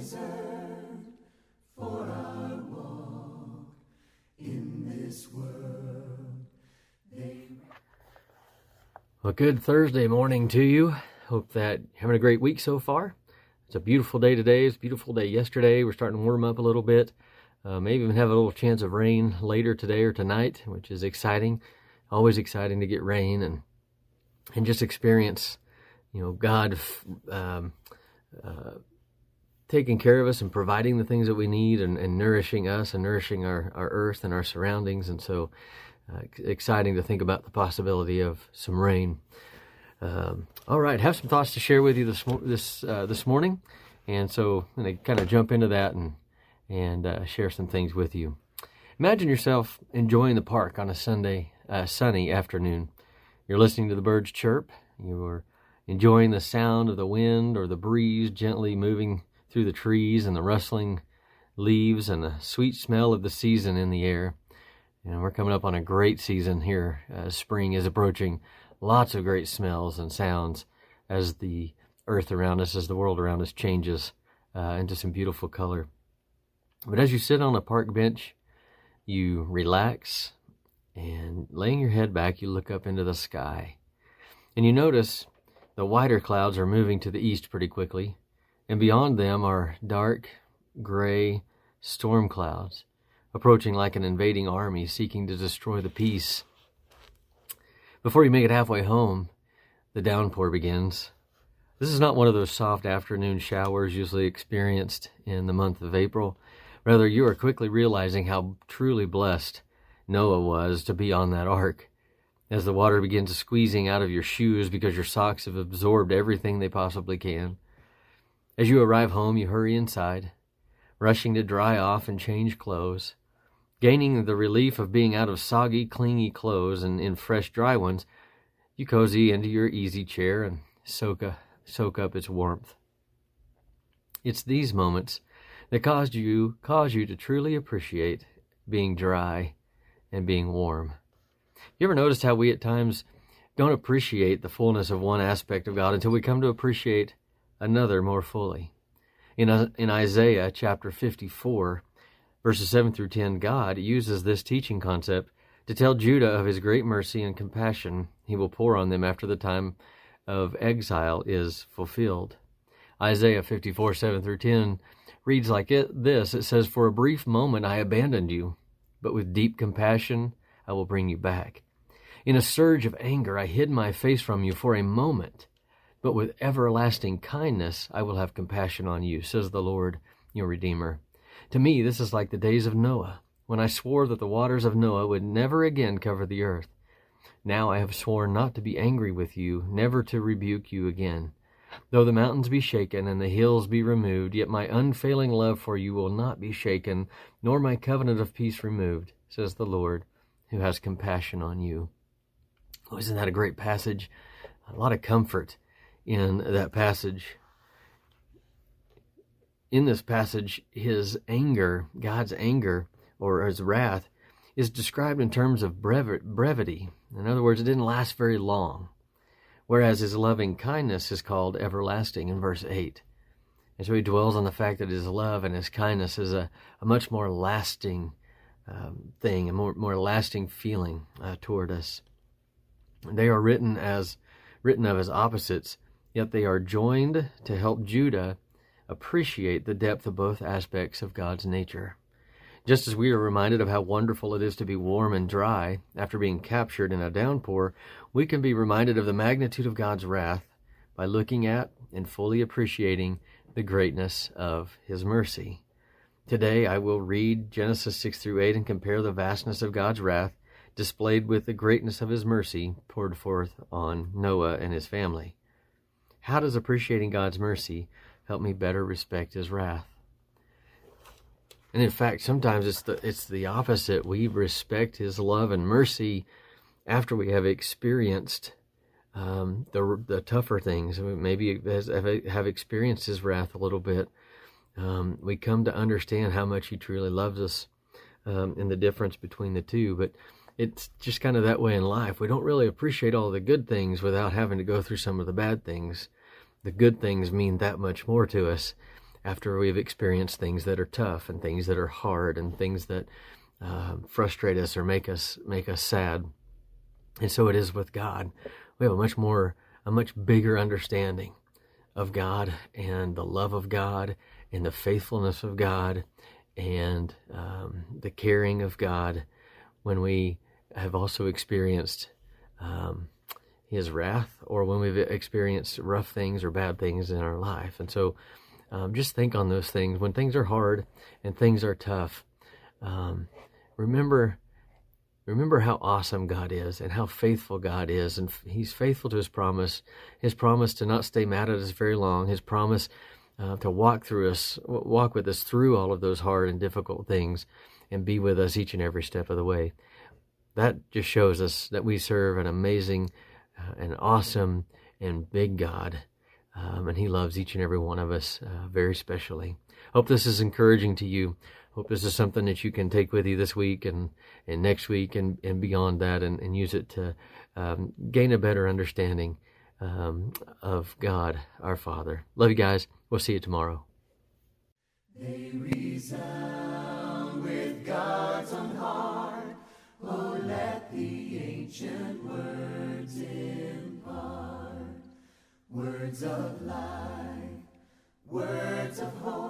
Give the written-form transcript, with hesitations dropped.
for I walk in this world. Well, good Thursday morning to you. Hope that you're having a great week so far. It's a beautiful day today. It's a beautiful day yesterday. We're starting to warm up a little bit. Maybe even have a little chance of rain later today or tonight, which is exciting. Always exciting to get rain and just experience, God taking care of us and providing the things that we need and nourishing us and nourishing our earth and our surroundings. And so exciting to think about the possibility of some rain. All right, have some thoughts to share with you this morning. And so I'm going to kind of jump into that and share some things with you. Imagine yourself enjoying the park on a sunny afternoon. You're listening to the birds chirp. You're enjoying the sound of the wind or the breeze gently moving through the trees and the rustling leaves and the sweet smell of the season in the air. And we're coming up on a great season here. Spring is approaching. Lots of great smells and sounds as the earth around us, as the world around us changes into some beautiful color. But as you sit on a park bench, you relax, and laying your head back, you look up into the sky. And you notice the whiter clouds are moving to the east pretty quickly, and beyond them are dark, gray storm clouds, approaching like an invading army seeking to destroy the peace. Before you make it halfway home, the downpour begins. This is not one of those soft afternoon showers usually experienced in the month of April. Rather, you are quickly realizing how truly blessed Noah was to be on that ark. As the water begins squeezing out of your shoes because your socks have absorbed everything they possibly can. As you arrive home, you hurry inside, rushing to dry off and change clothes. Gaining the relief of being out of soggy, clingy clothes and in fresh, dry ones, you cozy into your easy chair and soak up its warmth. It's these moments that cause you to truly appreciate being dry and being warm. You ever noticed how we at times don't appreciate the fullness of one aspect of God until we come to appreciate another more fully? In Isaiah chapter 54, verses 7 through 10, God uses this teaching concept to tell Judah of his great mercy and compassion he will pour on them after the time of exile is fulfilled. Isaiah 54, 7 through 10 reads like this. It says, "For a brief moment I abandoned you, but with deep compassion I will bring you back. In a surge of anger I hid my face from you for a moment, but with everlasting kindness I will have compassion on you, says the Lord, your Redeemer. To me this is like the days of Noah, when I swore that the waters of Noah would never again cover the earth. Now I have sworn not to be angry with you, never to rebuke you again. Though the mountains be shaken and the hills be removed, yet my unfailing love for you will not be shaken, nor my covenant of peace removed, says the Lord, who has compassion on you." Oh, isn't that a great passage? A lot of comfort in that passage. In this passage, his anger, God's anger, or his wrath, is described in terms of brevity. In other words, it didn't last very long. Whereas his loving kindness is called everlasting in verse 8. And so he dwells on the fact that his love and his kindness is a much more lasting thing, a more lasting feeling toward us. They are written of as opposites, yet they are joined to help Judah appreciate the depth of both aspects of God's nature. Just as we are reminded of how wonderful it is to be warm and dry after being captured in a downpour, we can be reminded of the magnitude of God's wrath by looking at and fully appreciating the greatness of his mercy. Today I will read Genesis 6 through 8 and compare the vastness of God's wrath displayed with the greatness of his mercy poured forth on Noah and his family. How does appreciating God's mercy help me better respect his wrath? And in fact, sometimes it's the opposite. We respect his love and mercy after we have experienced the tougher things. Maybe have experienced his wrath a little bit. We come to understand how much he truly loves us and the difference between the two. But it's just kind of that way in life. We don't really appreciate all the good things without having to go through some of the bad things. The good things mean that much more to us after we've experienced things that are tough and things that are hard and things that frustrate us or make us sad. And so it is with God. We have a much bigger understanding of God and the love of God and the faithfulness of God and the caring of God when we have also experienced His wrath, or when we've experienced rough things or bad things in our life. And so just think on those things. When things are hard and things are tough, remember how awesome God is and how faithful God is. And He's faithful to His promise to not stay mad at us very long, His promise to walk with us through all of those hard and difficult things and be with us each and every step of the way. That just shows us that we serve an amazing and awesome and big God, and He loves each and every one of us very specially. Hope this is encouraging to you. Hope this is something that you can take with you this week and next week and beyond that, and use it to gain a better understanding of God, our Father. Love you guys. We'll see you tomorrow. They resound with God's own heart. Oh, let the ancient words impart words of life, words of hope.